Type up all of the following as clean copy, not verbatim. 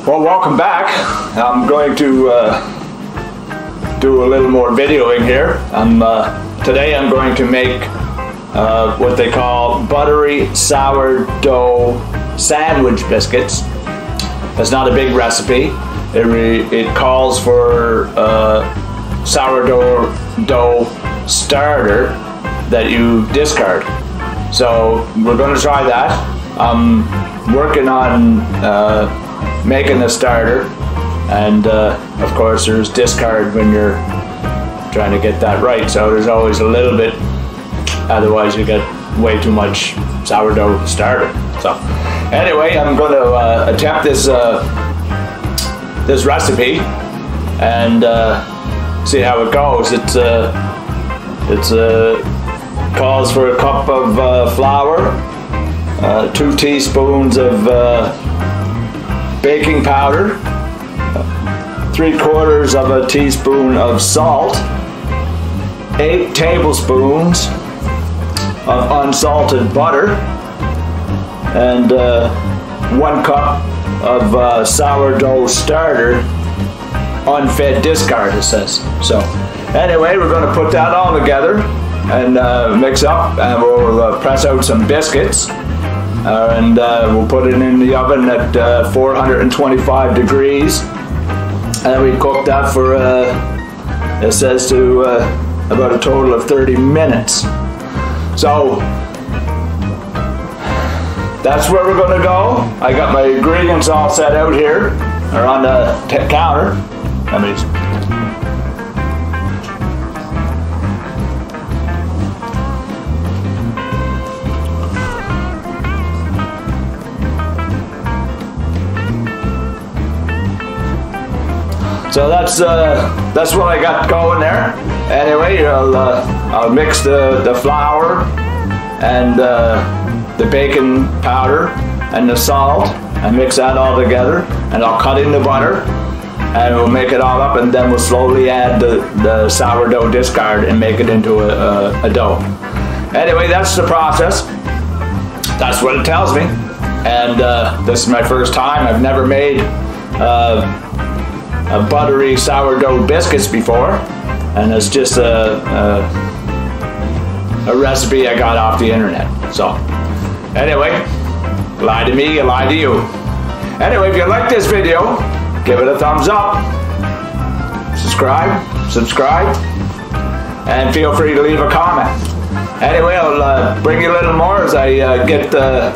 Well, welcome back. I'm going to do a little more videoing here. Today I'm going to make what they call buttery sourdough sandwich biscuits. It's not a big recipe. It calls for sourdough starter that you discard. So we're going to try that. I'm working on making a starter, and of course there's discard when you're trying to get that right, so there's always a little bit, otherwise you get way too much sourdough starter. So anyway, I'm going to attempt this this recipe and see how it goes. It calls for a cup of flour, 2 teaspoons of baking powder, 3/4 of a teaspoon of salt, 8 tablespoons of unsalted butter, and 1 cup of sourdough starter, unfed discard, it says. So anyway, we're going to put that all together and mix up, and we'll press out some biscuits, and we'll put it in the oven at 425 degrees, and we cook that for it says to about a total of 30 minutes. So that's where we're going to go. I got my ingredients all set out here, or on the counter. So that's what I got going there. Anyway, I'll mix the flour and the baking powder and the salt, and mix that all together, and I'll cut in the butter, and we'll make it all up, and then we'll slowly add the sourdough discard and make it into a dough. Anyway, that's the process. That's what it tells me, and this is my first time. I've never made a buttery sourdough biscuits before, and it's just a recipe I got off the internet. So anyway, lie to me, lie to you. Anyway, if you like this video, give it a thumbs up, subscribe, and feel free to leave a comment. Anyway, I'll bring you a little more as I get the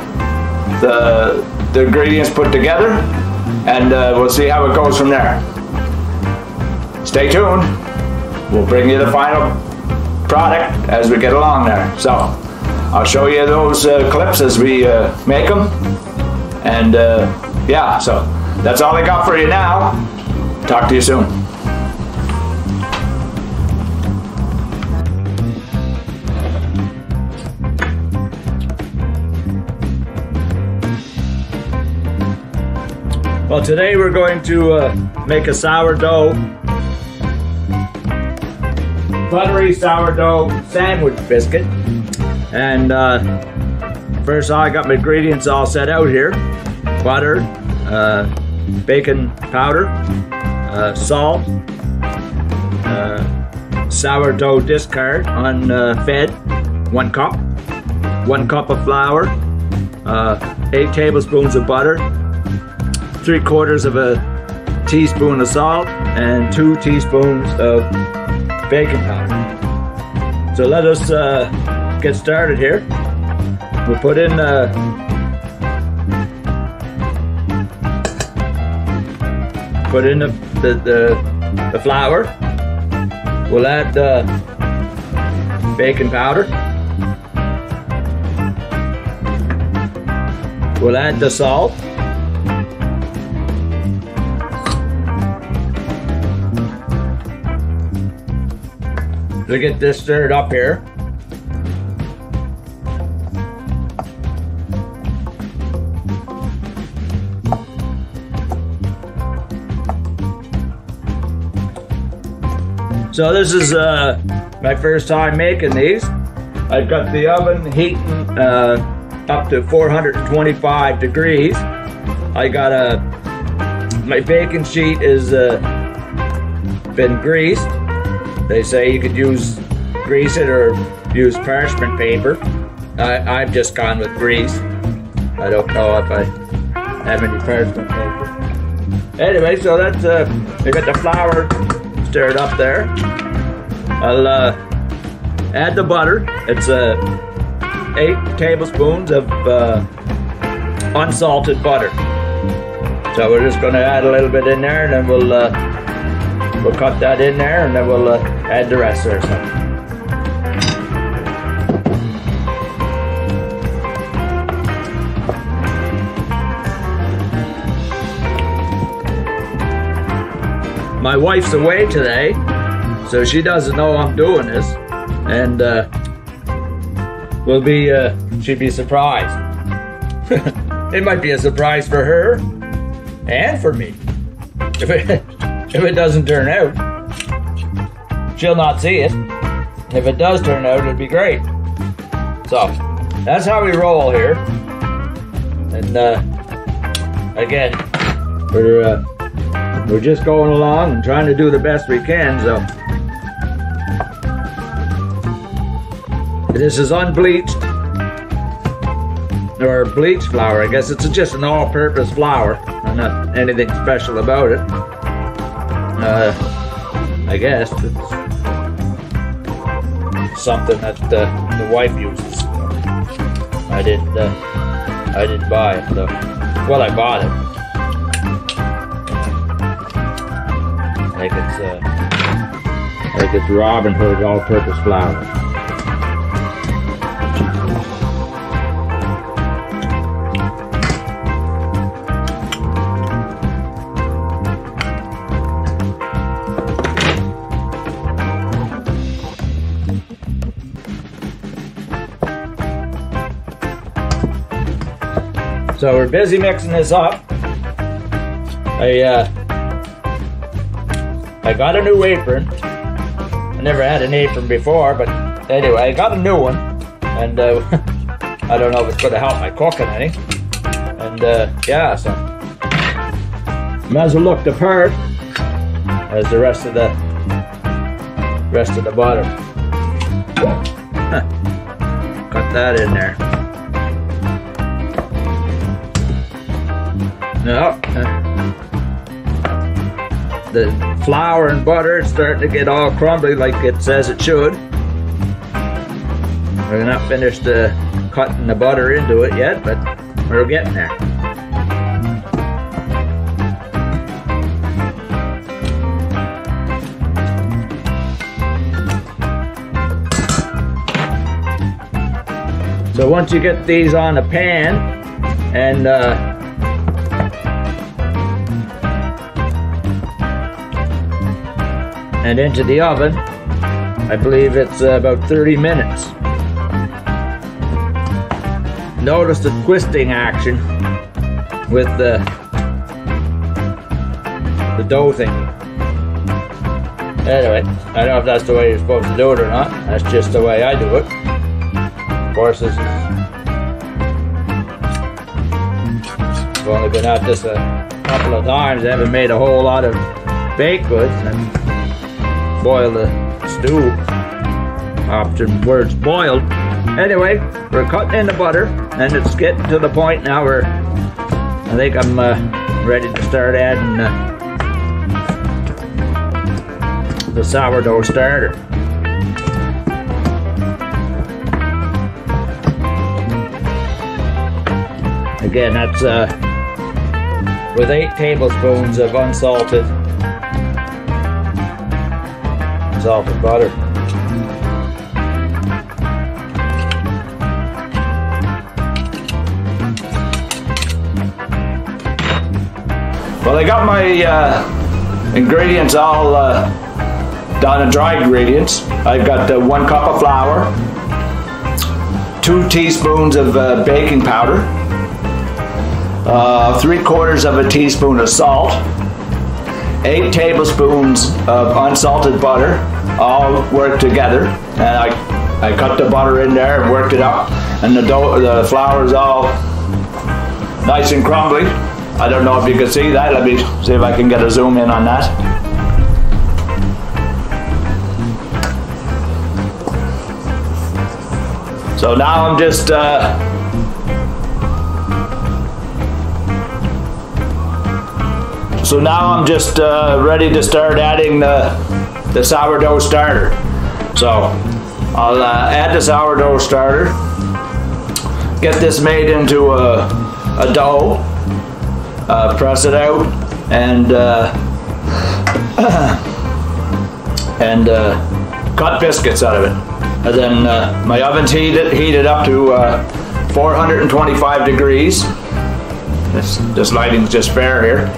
ingredients put together, and we'll see how it goes from there. Stay tuned. We'll bring you the final product as we get along there. So I'll show you those clips as we make them, and yeah, so that's all I got for you now. Talk to you soon. Well, today we're going to make a sourdough, buttery sourdough sandwich biscuit. And first I got my ingredients all set out here: butter, baking powder, salt, sourdough discard unfed, 1 cup, 1 cup of flour, 8 tablespoons of butter, 3/4 of a teaspoon of salt, and 2 teaspoons of baking powder. So let us get started here. We'll put in the flour. We'll add the baking powder. We'll add the salt. We'll get this stirred up here. So this is my first time making these. I've got the oven heating up to 425 degrees. I got a My baking sheet is been greased. They say you could grease it or use parchment paper. I've just gone with grease. I don't know if I have any parchment paper. Anyway, so that's I got the flour stirred up there. I'll add the butter. It's 8 tablespoons of unsalted butter. So we're just going to add a little bit in there, and then we'll cut that in there, and then we'll add the rest there. So. My wife's away today, so she doesn't know I'm doing this, and she'd be surprised. It might be a surprise for her and for me. If it doesn't turn out, she'll not see it. If it does turn out, it'd be great. So that's how we roll here. And again, we're just going along and trying to do the best we can. So this is unbleached or bleached flour. I guess it's just an all-purpose flour. Not anything special about it. I guess it's something that the wife uses. I didn't buy it though. Well, I bought it. Like it's Robin Hood all-purpose flour. So we're busy mixing this up. I got a new apron. I never had an apron before, but anyway, I got a new one, and I don't know if it's going to help my cooking any. And yeah, so might as well look the part as the rest of the butter. Cut that in there. No, the flour and butter is starting to get all crumbly like it says it should. We're not finished cutting the butter into it yet, but we're getting there. So once you get these on the pan and into the oven, I believe it's about 30 minutes. Notice the twisting action with the dough thing. Anyway, I don't know if that's the way you're supposed to do it or not. That's just the way I do it. Of course, I've only been at this a couple of times. I haven't made a whole lot of baked goods and boil the stew. Option words boiled. Anyway, we're cutting in the butter, and it's getting to the point now where I think I'm ready to start adding the sourdough starter. Again, that's with 8 tablespoons of unsalted butter. Well, I got my ingredients all done, dry ingredients. I've got 1 cup of flour, 2 teaspoons of baking powder, 3/4 of a teaspoon of salt, 8 tablespoons of unsalted butter, all worked together. And I cut the butter in there and worked it up, and the flour is all nice and crumbly. I don't know if you can see that. Let me see if I can get a zoom in on that. So now I'm just ready to start adding the sourdough starter. So I'll add the sourdough starter, get this made into a dough, press it out, and cut biscuits out of it. And then my oven's heated up to 425 degrees. This lighting's just fair here.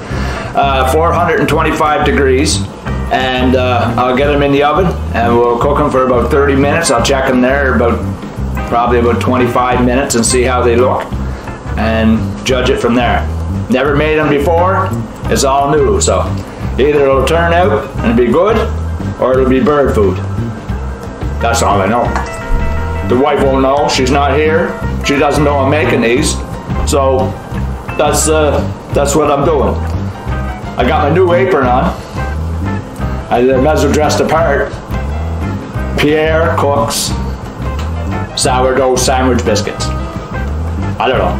425 degrees, and I'll get them in the oven and we'll cook them for about 30 minutes. I'll check them there probably about 25 minutes and see how they look and judge it from there. Never made them before, it's all new, so either it'll turn out and be good or it'll be bird food. That's all I know. The wife won't know, she's not here, she doesn't know I'm making these, so that's what I'm doing. I got my new apron on. I might as well dress the part. Pierre cooks sourdough sandwich biscuits. I don't know.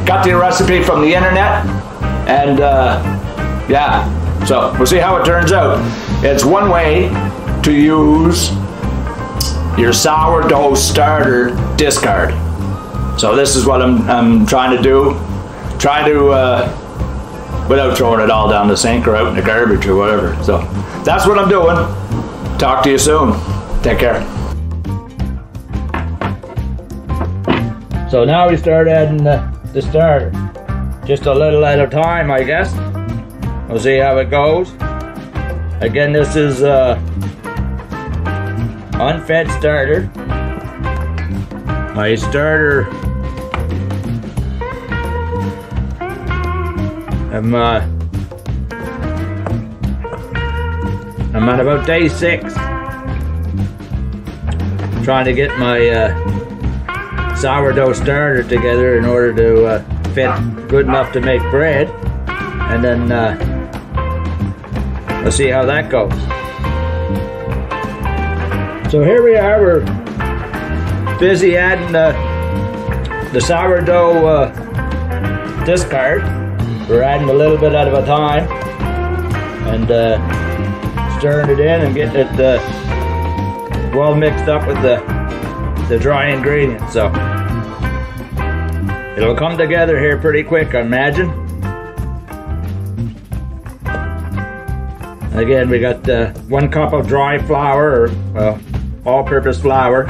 Got the recipe from the internet, and yeah, so we'll see how it turns out. It's one way to use your sourdough starter discard. So this is what I'm trying to do. Try to without throwing it all down the sink or out in the garbage or whatever. So that's what I'm doing. Talk to you soon. Take care. So now we start adding the starter. Just a little at a time, I guess. We'll see how it goes. Again, this is unfed starter. My starter, I'm on about day 6, trying to get my sourdough starter together in order to fit good enough to make bread, and then let's see how that goes. So here we are, we're busy adding the sourdough discard. We're adding a little bit at a time and stirring it in and getting it well mixed up with the dry ingredients. So it'll come together here pretty quick, I imagine. Again, we got 1 cup of dry flour, or all-purpose flour,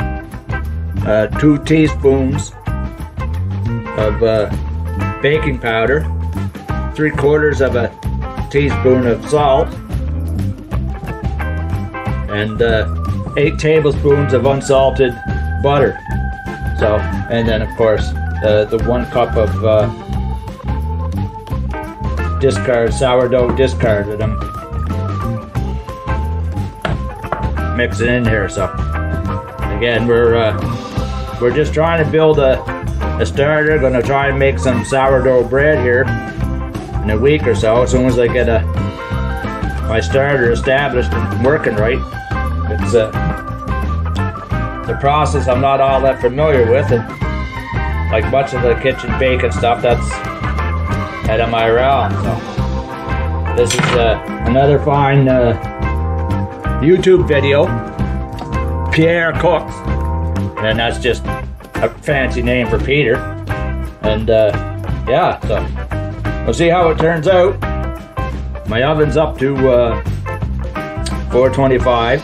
2 teaspoons of baking powder, 3/4 of a teaspoon of salt, and 8 tablespoons of unsalted butter. So, and then of course the 1 cup of sourdough discard that I'm mixing in here. So again, we're just trying to build a starter. Gonna try and make some sourdough bread here in a week or so, as soon as I get my starter established and working right. It's the process I'm not all that familiar with, and like much of the kitchen baking stuff, that's out of my realm. So this is another fine YouTube video. Pierre cooks, and that's just a fancy name for Peter. And yeah, so we'll see how it turns out. My oven's up to 425.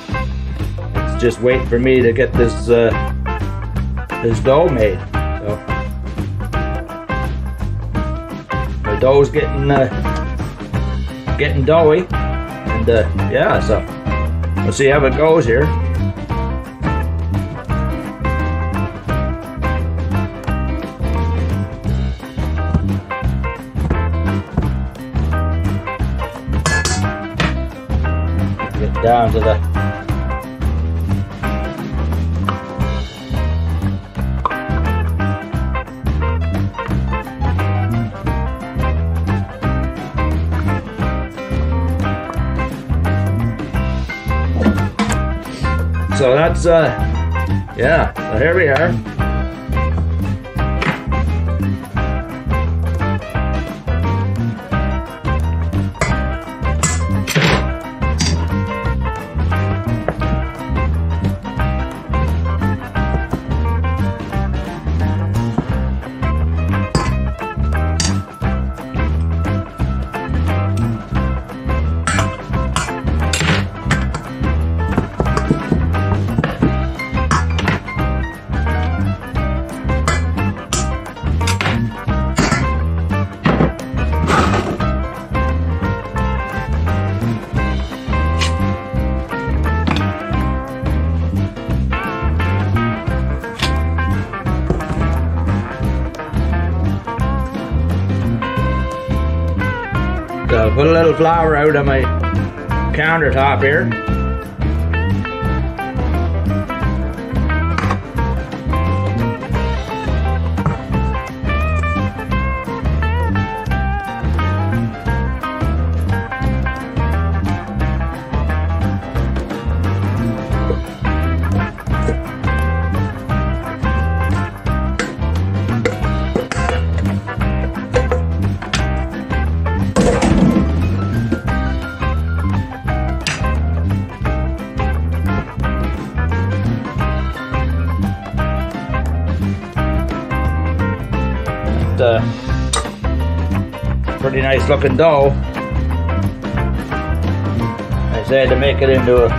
It's just waiting for me to get this this dough made. So my dough's getting doughy, and yeah, so we'll see how it goes here. Down to the so that's yeah, so here we are. So put a little flour out on my countertop here. Pretty nice looking dough. I said to make it into a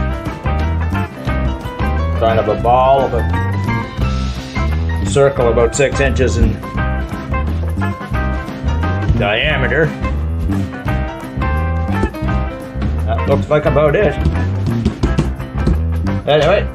kind of a ball of a circle about 6 inches in diameter. That looks like about it. Anyway.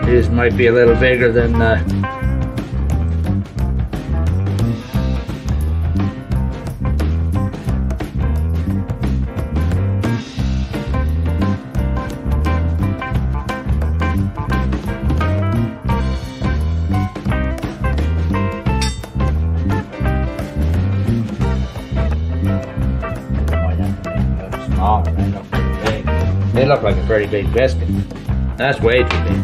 This might be a little bigger than smaller. They look like a pretty big biscuit. That's way too big.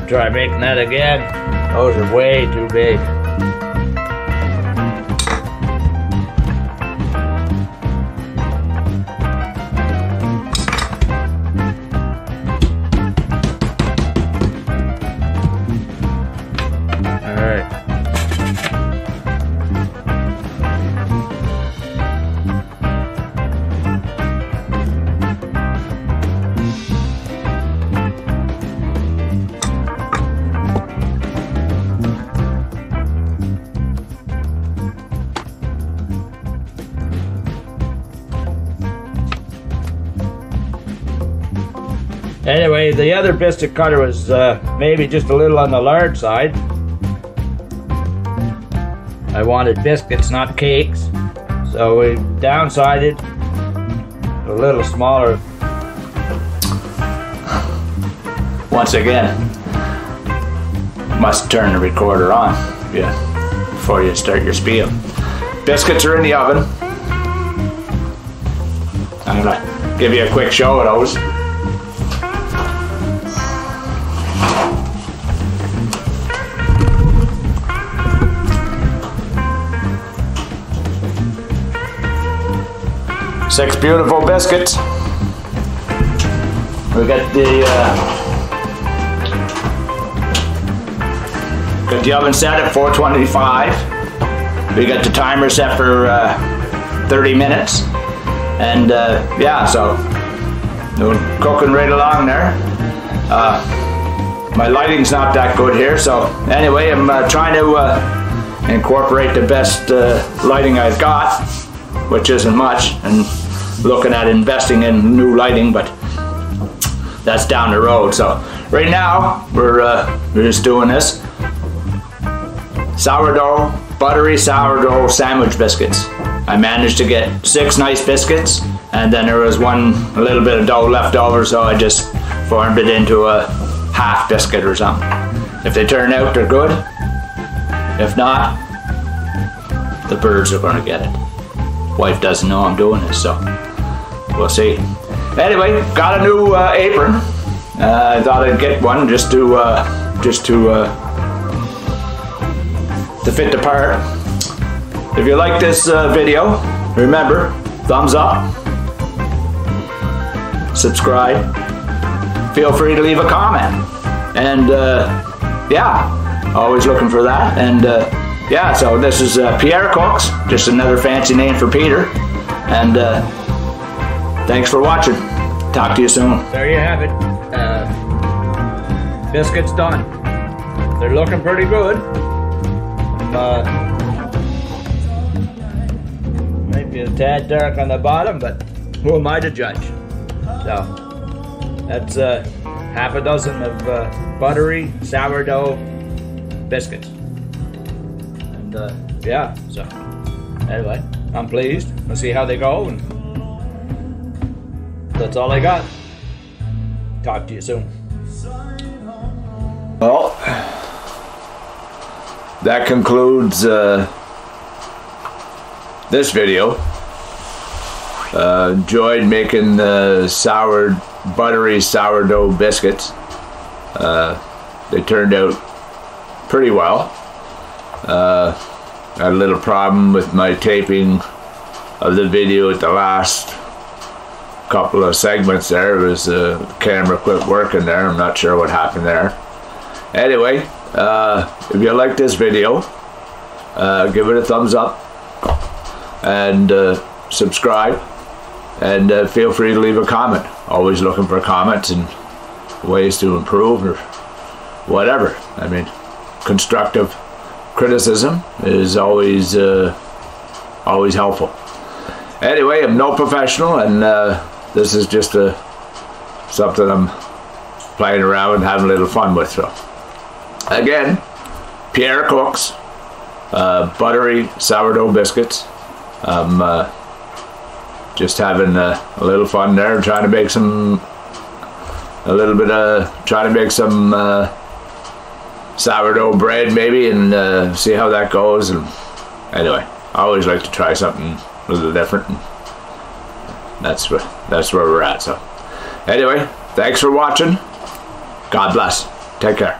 Try making that again. Those are way too big. Anyway, the other biscuit cutter was maybe just a little on the large side. I wanted biscuits, not cakes, so we downsided a little smaller. Once again, must turn the recorder on, before you start your spiel. Biscuits are in the oven. I'm gonna give you a quick show of those. Six beautiful biscuits. We got the oven set at 425. We got the timer set for 30 minutes, and yeah, so we're cooking right along there. My lighting's not that good here, so anyway, I'm trying to incorporate the best lighting I've got, which isn't much, and looking at investing in new lighting, but that's down the road. So right now we're just doing this sourdough, buttery sourdough sandwich biscuits. I managed to get 6 nice biscuits, and then there was a little bit of dough left over, so I just formed it into a half biscuit or something. If they turn out, they're good. If not, the birds are gonna get it. Wife doesn't know I'm doing this, so we'll see. Anyway, got a new apron. I thought I'd get one just to fit the part. If you like this video, remember, thumbs up, subscribe, feel free to leave a comment, and yeah, always looking for that. And yeah, so this is Pierre Cooks, just another fancy name for Peter, and thanks for watching. Talk to you soon. There you have it. Biscuits done. They're looking pretty good. Maybe a tad dark on the bottom, but who am I to judge? So that's half a dozen of buttery sourdough biscuits. And yeah, so anyway, I'm pleased. We'll see how they go, and that's all I got. Talk to you soon. Well, that concludes this video. Enjoyed making the buttery sourdough biscuits. They turned out pretty well. Had a little problem with my taping of the video at the last couple of segments there. It was the camera quit working there. I'm not sure what happened there. Anyway, if you like this video, give it a thumbs up and subscribe, and feel free to leave a comment. Always looking for comments and ways to improve or whatever. I mean, constructive criticism is always helpful. Anyway, I'm no professional, and this is just something I'm playing around and having a little fun with. So again, Pierre Cooks, buttery sourdough biscuits. I'm just having a little fun there, trying to make some sourdough bread maybe, and see how that goes. And anyway, I always like to try something a little different, and that's where we're at. So anyway, thanks for watching. God bless. Take care.